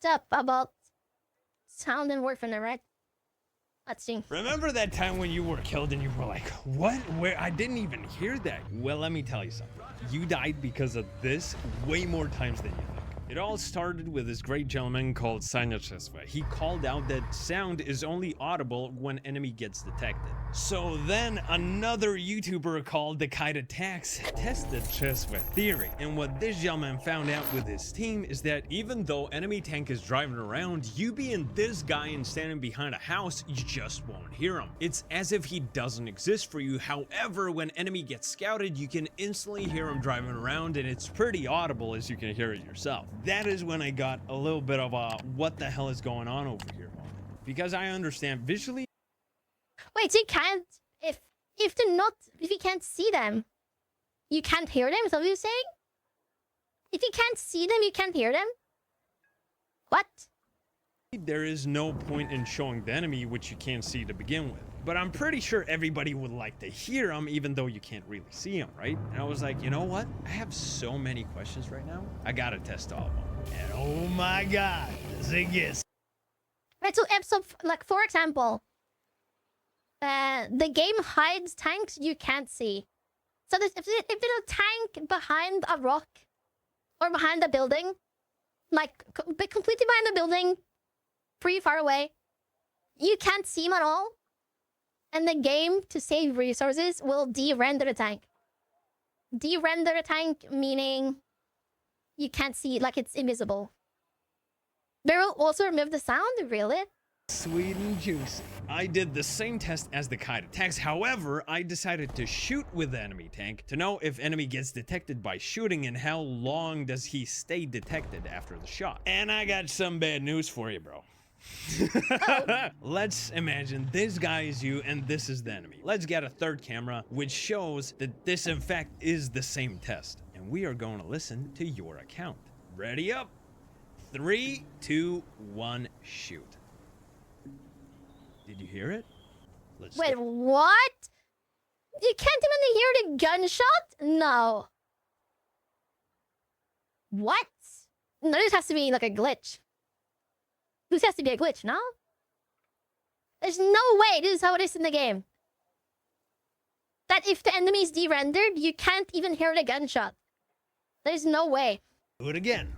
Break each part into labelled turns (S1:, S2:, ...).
S1: messed up about sound and warfare, right? Let's see.
S2: Remember that time when you were killed and you were like, what? Where? I didn't even hear that. Well, let me tell you something. You died because of this way more times than you think. It all started with this great gentleman called SteamySnuggler. He called out that sound is only audible when enemy gets detected. So then another YouTuber called the Kite Attacks tested Cheswa theory. And what this gentleman found out with his team is that even though enemy tank is driving around, you being this guy and standing behind a house, you just won't hear him. It's as if he doesn't exist for you. However, when enemy gets scouted, you can instantly hear him driving around, and it's pretty audible as you can hear it yourself. That is when I got a little bit of a what the hell is going on over here moment. Because I understand visually.
S1: Wait, so you can't if you can't see them, you can't hear them? Is that what you're saying? If you can't see them, you can't hear them? What?
S2: There is no point in showing the enemy which you can't see to begin with. But I'm pretty sure everybody would like to hear them even though you can't really see them, right? And I was like, you know what? I have so many questions right now. I gotta test all of them. And oh my god, the thing is.
S1: Right, so like for example, the game hides tanks you can't see. So if there's a tank behind a rock or behind a building, like completely behind the building, pretty far away, you can't see him at all. And the game, to save resources, will de-render the tank. De-render the tank meaning you can't see it, like it's invisible. They will also remove the sound, really?
S2: Sweet and juicy. I did the same test as the Kite Attacks. However, I decided to shoot with the enemy tank to know if enemy gets detected by shooting and how long does he stay detected after the shot. And I got some bad news for you, bro. Let's imagine this guy is you and this is the enemy. Let's get a third camera which shows that this in fact is the same test. And we are going to listen to your account. Ready up? 3, 2, 1, shoot. Did you hear it?
S1: Wait, what? You can't even hear the gunshot? No. What? No, this has to be like a glitch. This has to be a glitch, no? There's no way this is how it is in the game. That if the enemy is de-rendered, you can't even hear the gunshot. There's no way.
S2: Do it again.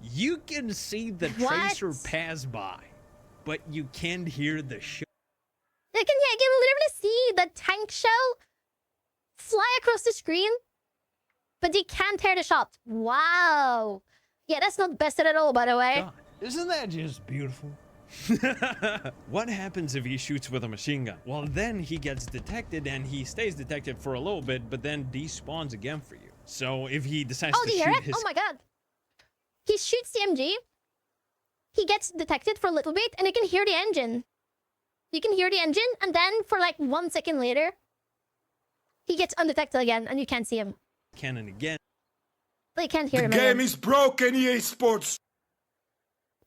S2: You can see the tracer pass by, but you can't hear the shot.
S1: You can literally see the tank shell fly across the screen, but you can't hear the shot. Wow. Yeah, that's not bested at all, by the way.
S2: God. Isn't that just beautiful? What happens if he shoots with a machine gun? Well, then he gets detected and he stays detected for a little bit, but then despawns again for you. So if he decides to shoot his...
S1: Oh my god. He shoots the MG. He gets detected for a little bit and you can hear the engine. You can hear the engine and then for like 1 second later, he gets undetected again and you can't see him.
S2: Cannon again.
S1: But you can't hear him
S3: The game
S1: again.
S3: is broken, EA Sports!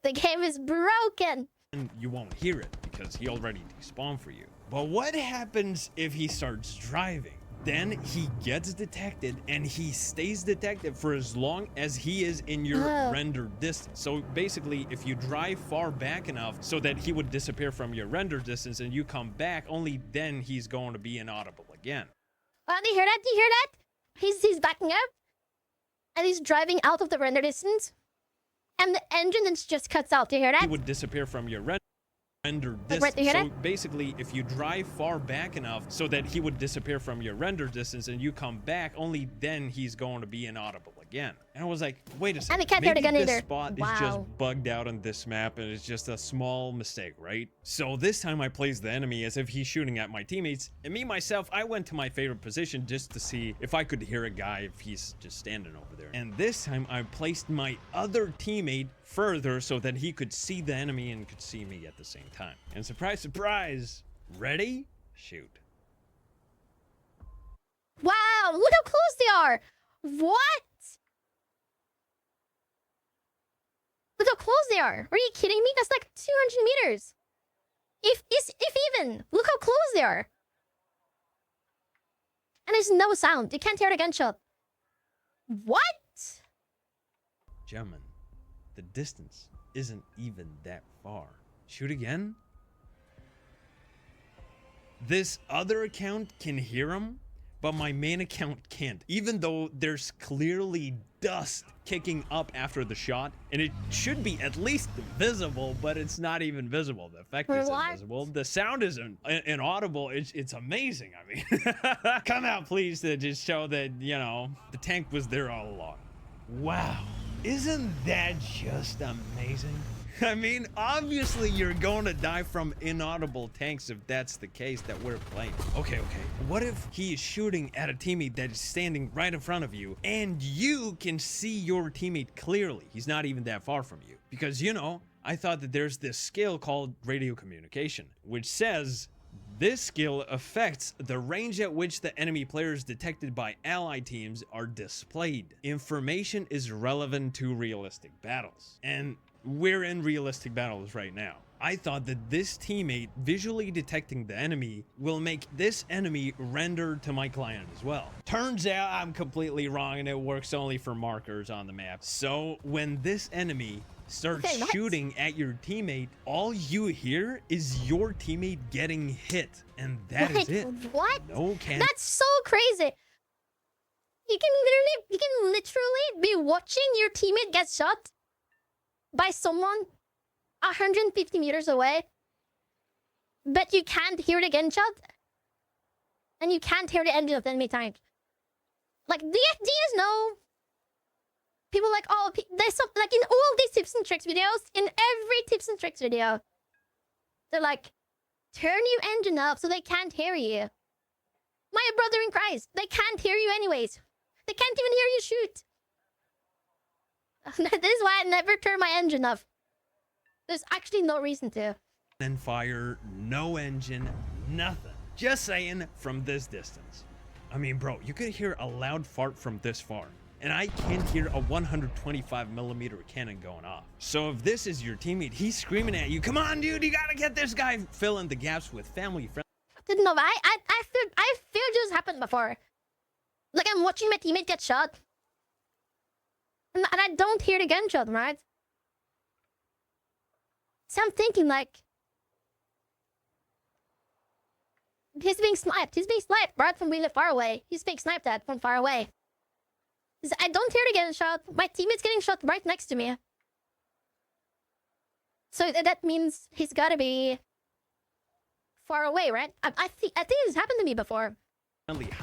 S1: The game is broken.
S2: And you won't hear it because he already despawned for you. But what happens if he starts driving? Then he gets detected and he stays detected for as long as he is in your rendered distance. So basically, if you drive far back enough so that he would disappear from your rendered distance and you come back, only then he's going to be inaudible again.
S1: Do you hear that? Do you hear that? He's backing up. And he's driving out of the render distance. And the engine then just cuts out. Do you hear that?
S2: He would disappear from your rendered distance.
S1: Right, do you hear
S2: so basically, if you drive far back enough so that he would disappear from your rendered distance and you come back, only then he's going to be inaudible again. And I was like, wait a second.
S1: And he can't hear the gun
S2: this
S1: either.
S2: spot is just bugged out on this map and it's just a small mistake, right? So this time I placed the enemy as if he's shooting at my teammates. And me, myself, I went to my favorite position just to see if I could hear a guy if he's just standing over there. And this time I placed my other teammate further so that he could see the enemy and could see me at the same time. And surprise, surprise, ready? Shoot.
S1: Wow, look how close they are. What? Look how close they are. Are you kidding me? That's like 200 meters. If even. Look how close they are. And there's no sound. You can't hear the gunshot. What?
S2: Gentlemen, The distance isn't even that far. Shoot again? This other account can hear him, but my main account can't, even though there's clearly dust kicking up after the shot, and it should be at least visible, but it's not even visible. The effect is invisible. The sound is inaudible. It's amazing. I mean, come out, please, to just show that, you know, the tank was there all along. Wow. Isn't that just amazing? I mean, obviously you're going to die from inaudible tanks if that's the case that we're playing. Okay. What if he is shooting at a teammate that is standing right in front of you and you can see your teammate clearly? He's not even that far from you. Because, you know, I thought that there's this skill called radio communication, which says this skill affects the range at which the enemy players detected by ally teams are displayed. Information is relevant to realistic battles. And we're in realistic battles right now. I thought that this teammate visually detecting the enemy will make this enemy render to my client as well. Turns out I'm completely wrong and it works only for markers on the map. So when this enemy starts shooting at your teammate, all you hear is your teammate getting hit. And that is it.
S1: What?
S2: No can.
S1: That's so crazy. You can literally be watching your teammate get shot by someone 150 meters away, but you can't hear the gunshot, and you can't hear the engine of the enemy tank. Like, do you guys know? People like, oh, there's some, like in all these tips and tricks videos, in every tips and tricks video, they're like, turn your engine up so they can't hear you. My brother in Christ, they can't hear you anyways. They can't even hear you shoot. This is why I never turn my engine off. There's actually no reason to.
S2: And fire, no engine, nothing. Just saying, from this distance. I mean, bro, you could hear a loud fart from this far, and I can't hear a 125mm cannon going off. So if this is your teammate, he's screaming at you, come on, dude, you gotta get this guy. Fill in the gaps with family friends.
S1: Didn't know. I feel this happened before. Like, I'm watching my teammate get shot, and I don't hear the gunshot, right? So I'm thinking, like, he's being sniped. He's being sniped right from really far away. He's being sniped at from far away. I don't hear the gunshot. My teammate's getting shot right next to me. So that means he's gotta be far away, right? I think this happened to me before.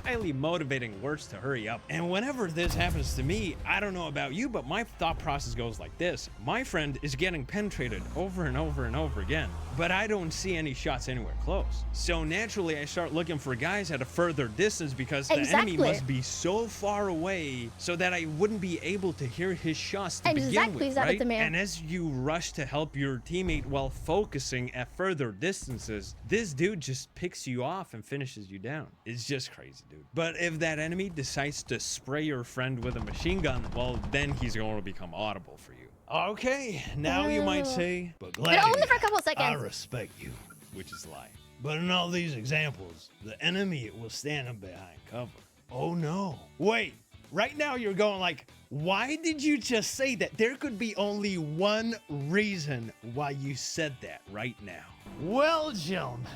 S2: Highly motivating words to hurry up. And whenever this happens to me, I don't know about you, but my thought process goes like this. My friend is getting penetrated over and over and over again, but I don't see any shots anywhere close. So naturally, I start looking for guys at a further distance because the enemy must be so far away so that I wouldn't be able to hear his shots to begin with, right? And as you rush to help your teammate while focusing at further distances, this dude just picks you off and finishes you down. It's just crazy, dude. But if that enemy decides to spray your friend with a machine gun, well, then he's going to become audible for you. Okay, now you might say, but glad
S1: only for a couple seconds.
S2: I respect you, which is a lie. But in all these examples, the enemy was standing behind cover. Oh no. Wait, right now you're going like, why did you just say that? There could be only one reason why you said that right now. Well, gentlemen,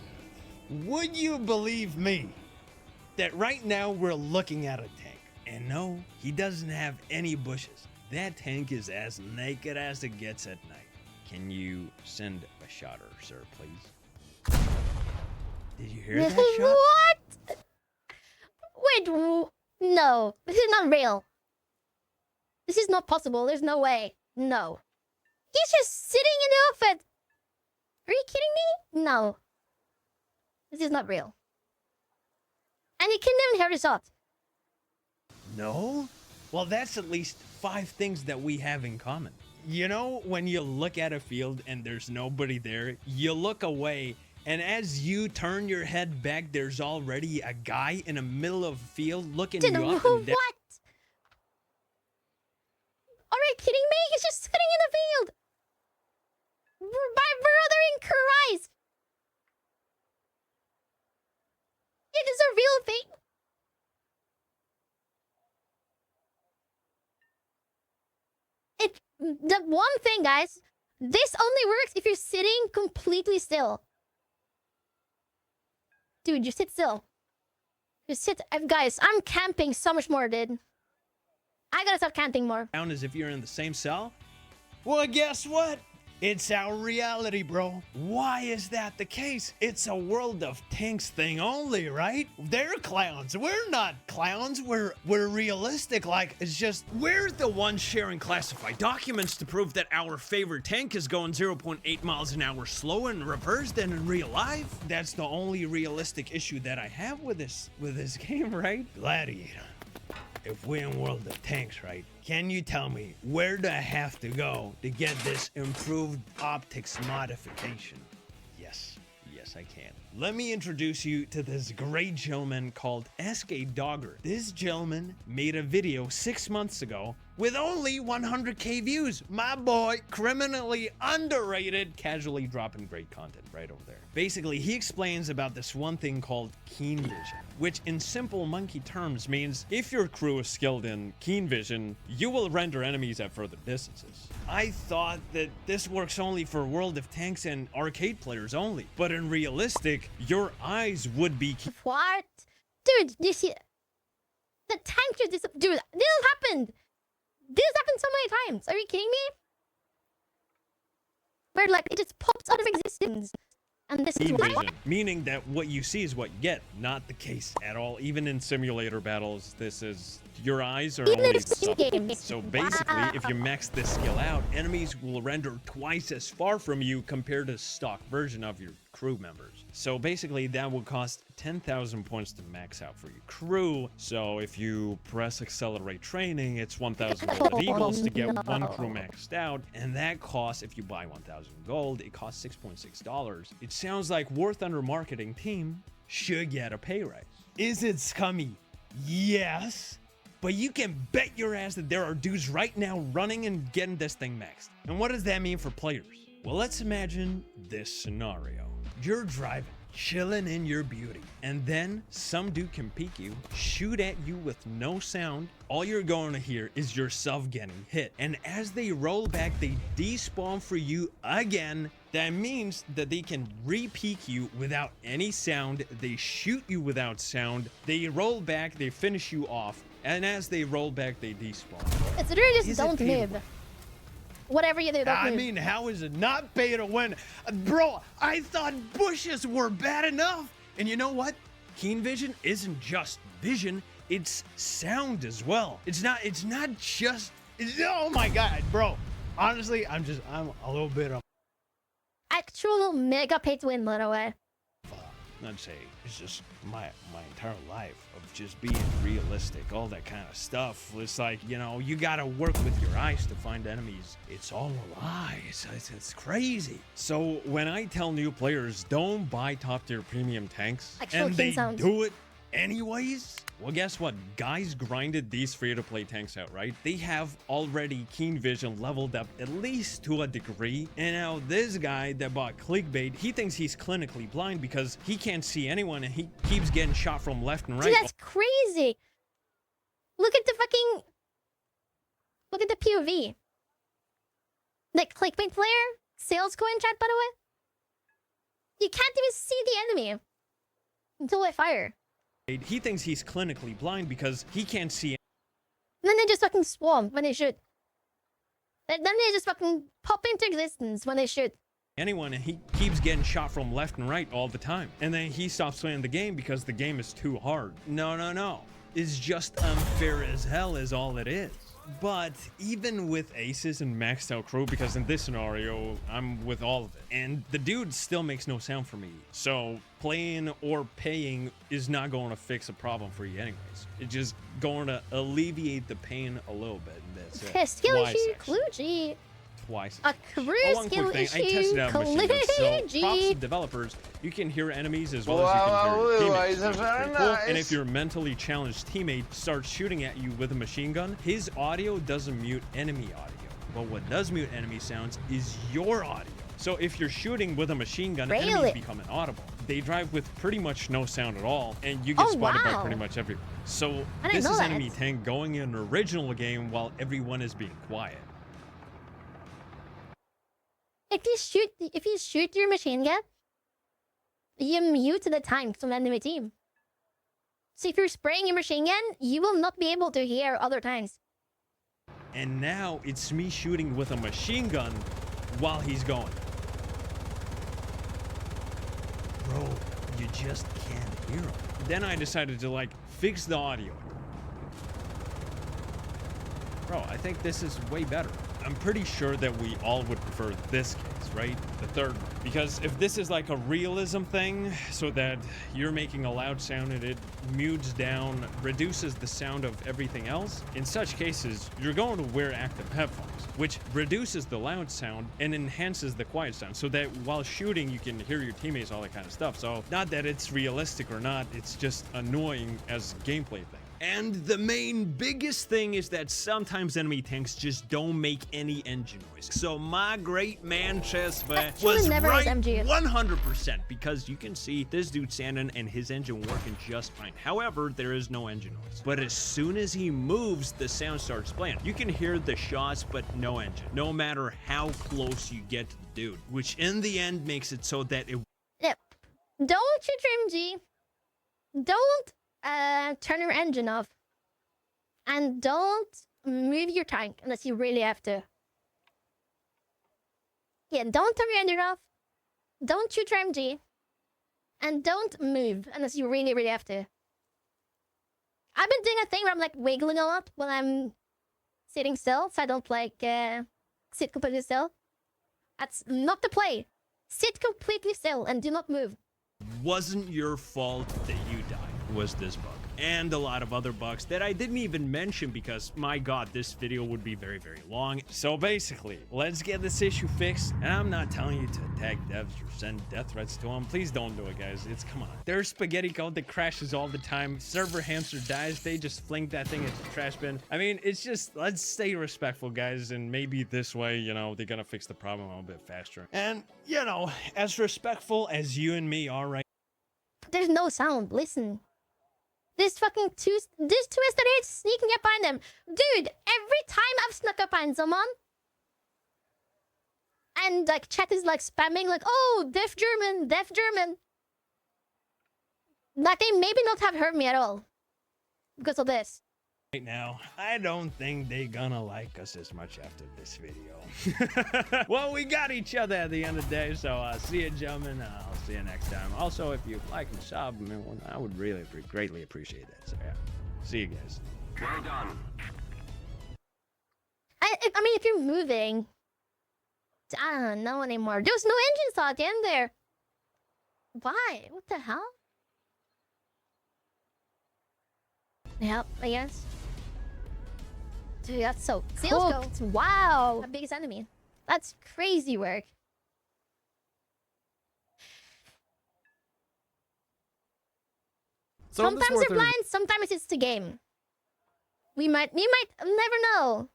S2: would you believe me that right now we're looking at a tank? And no, he doesn't have any bushes. That tank is as naked as it gets at night. Can you send a shotter, sir, please? Did you hear that shot?
S1: What? Wait, no. This is not real. This is not possible. There's no way. No. He's just sitting in the outfit. Are you kidding me? No. This is not real. And you couldn't even hear the shot.
S2: No? Well, that's at least 5 things that we have in common. You know, when you look at a field and there's nobody there, you look away, and as you turn your head back, there's already a guy in the middle of a field looking you up and down.
S1: What? Are you kidding me? He's just sitting in the field. My brother in Christ. It is a real thing. the one thing, guys, this only works if you're sitting completely still. Dude, you sit still. You sit... guys, I'm camping so much more, dude. I gotta start camping more.
S2: Down as if you're in the same cell? Well, guess what? It's our reality, bro. Why is that the case? It's a World of Tanks thing only, right? They're clowns. We're not clowns. We're realistic. Like, it's just, we're the ones sharing classified documents to prove that our favorite tank is going 0.8 miles an hour slower in reverse than in real life. That's the only realistic issue that I have with this game, right? Gladiator. If we're in World of Tanks, right? Can you tell me where do I have to go to get this improved optics modification? Yes, I can. Let me introduce you to this great gentleman called SK Dogger. This gentleman made a video 6 months ago with only 100k views. My boy, criminally underrated, casually dropping great content right over there. Basically, he explains about this one thing called keen vision, which in simple monkey terms means if your crew is skilled in keen vision, you will render enemies at further distances. I thought that this works only for World of Tanks and arcade players only, but in realistic, your eyes would be...
S1: What? Dude, you see... The tank just... Dude, this happened! This happened so many times. Are you kidding me? Where, like, it just pops out of existence. And this is
S2: vision, meaning that what you see is what you get. Not the case at all. Even in simulator battles, this is... Your eyes are only the so basically, if you max this skill out, enemies will render twice as far from you compared to stock version of your crew members. So basically, that will cost 10,000 points to max out for your crew. So if you press accelerate training, it's 1,000 gold eagles to get one crew maxed out. And that costs, if you buy 1,000 gold, it costs $6.6. It sounds like worth under marketing team should get a pay rise. Is it scummy? Yes. But you can bet your ass that there are dudes right now running and getting this thing maxed. And what does that mean for players? Well, let's imagine this scenario. You're driving, chilling in your beauty, and then some dude can peek you, shoot at you with no sound. All you're going to hear is yourself getting hit. And as they roll back, they despawn for you again. That means that they can re-peek you without any sound. They shoot you without sound. They roll back, they finish you off. And as they roll back, they despawn.
S1: It's literally just don't move. Whatever you do, don't move.
S2: I mean, how is it not pay to win? Bro, I thought bushes were bad enough. And you know what? Keen vision isn't just vision, it's sound as well. It's not just, oh my God, bro. Honestly, I'm a little bit of...
S1: Actual mega pay to win, by the way.
S2: I'd say it's just my entire life of just being realistic, all that kind of stuff. It's like, you know, you gotta work with your eyes to find enemies. It's all a lie. It's crazy. So when I tell new players don't buy top tier premium tanks, and they do it anyways, well, guess what? Guys grinded these free-to-play tanks out, right? They have already keen vision leveled up at least to a degree. And now this guy that bought clickbait, he thinks he's clinically blind because he can't see anyone and he keeps getting shot from left and right.
S1: Dude, that's crazy. Look at the fucking... Look at the POV. That clickbait player, sales coin chat, by the way. You can't even see the enemy until I fire.
S2: He thinks he's clinically blind because he can't see.
S1: And then they just fucking swarm when they shoot. Then they just fucking pop into existence when they shoot.
S2: Anyone, and he keeps getting shot from left and right all the time. And then he stops playing the game because the game is too hard. No. It's just unfair as hell is all it is. But even with aces and maxed out crew, because in this scenario, I'm with all of it, and the dude still makes no sound for me. So playing or paying is not going to fix a problem for you anyways. It's just going to alleviate the pain a little bit, and that's it.
S1: Skill issue, kludgy.
S2: Twice.
S1: A career skill issue,
S2: I tested out machine guns, so props to developers. You can hear enemies as well as you can hear teammates. Cool. And if your mentally challenged teammate starts shooting at you with a machine gun, his audio doesn't mute enemy audio. But what does mute enemy sounds is your audio. So if you're shooting with a machine gun, enemies become inaudible. They drive with pretty much no sound at all, and you get spotted by pretty much everyone. So this is enemy tank going in an original game while everyone is being quiet.
S1: if you shoot your machine gun, you mute the tanks from the enemy team. So if you're spraying your machine gun, you will not be able to hear other tanks.
S2: And now it's me shooting with a machine gun while he's going. Bro, you just can't hear him. Then I decided to like fix the audio. Bro, I think this is way better. I'm pretty sure that we all would prefer this case, right? The third one. Because if this is like a realism thing, so that you're making a loud sound and it mutes down, reduces the sound of everything else, in such cases, you're going to wear active headphones, which reduces the loud sound and enhances the quiet sound, so that while shooting, you can hear your teammates, all that kind of stuff. So not that it's realistic or not, it's just annoying as a gameplay thing. And the main biggest thing is that sometimes enemy tanks just don't make any engine noise. So my great man Chesva was right 100%, because you can see this dude standing and his engine working just fine. However, there is no engine noise. But as soon as he moves, the sound starts playing. You can hear the shots, but no engine, no matter how close you get to the dude, which in the end makes it so that it...
S1: Yep. Don't shoot your MG. Don't turn your engine off, and don't move your tank unless you really have to. Yeah, don't turn your engine off, don't shoot your MG, and don't move unless you really, really have to. I've been doing a thing where I'm like wiggling a lot when I'm sitting still, so I don't like sit completely still. That's not the play. Sit completely still and do not move.
S2: Wasn't your fault that you died. Was this bug and a lot of other bugs that I didn't even mention, because my god, this video would be very, very long. So basically, let's get this issue fixed. And I'm not telling you to attack devs or send death threats to them. Please don't do it, guys. It's, come on, there's spaghetti code that crashes all the time. Server hamster dies, they just fling that thing into the trash bin. I mean, it's just, let's stay respectful, guys, and maybe this way, you know, they're gonna fix the problem a little bit faster. And you know, as respectful as you and me are right.
S1: There's no sound. Listen. This two STDs sneaking up behind them. Dude, every time I've snuck up behind someone, and like chat is like spamming like, oh, deaf German, deaf German. Like they maybe not have heard me at all because of this.
S2: Right now, I don't think they gonna like us as much after this video. Well, we got each other at the end of the day, so see you, gentlemen. I'll see you next time. Also, if you like and sub, I would really greatly appreciate that. So yeah, see you guys.
S4: Well done.
S1: I mean, if you're moving, I don't know anymore. There's no engine saw at the end there. Why? What the hell? Yep, I guess. Dude, that's so cooked. Wow. Our biggest enemy. That's crazy work.
S5: So
S1: sometimes they're blind, sometimes it's the game. We might never know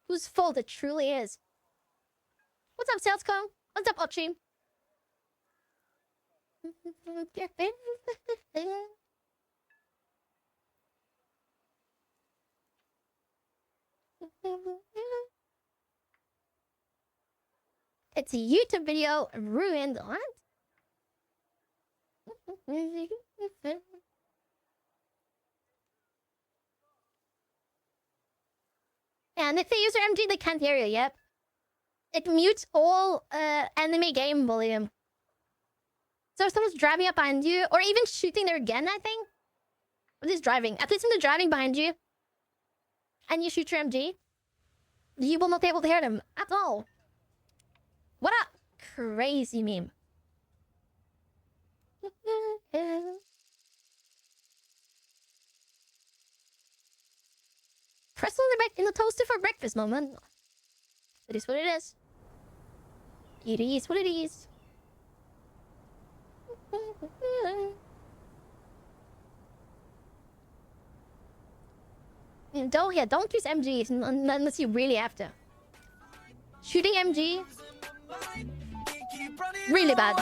S1: whose fault it truly is. What's up, Salescom? What's up, Ochi? It's a YouTube video ruined. What? And if they use their MG, they can't hear you. Yep. It mutes all enemy game volume. So if someone's driving up behind you, or even shooting their gun, I think. At least driving. At least when they're driving behind you, and you shoot your MG, you will not be able to hear them at all. What a crazy meme. Press on the back in the toaster for breakfast, moment. It is what it is. It is what it is. And don't use MGs unless you really have to. Shooting MG, really bad.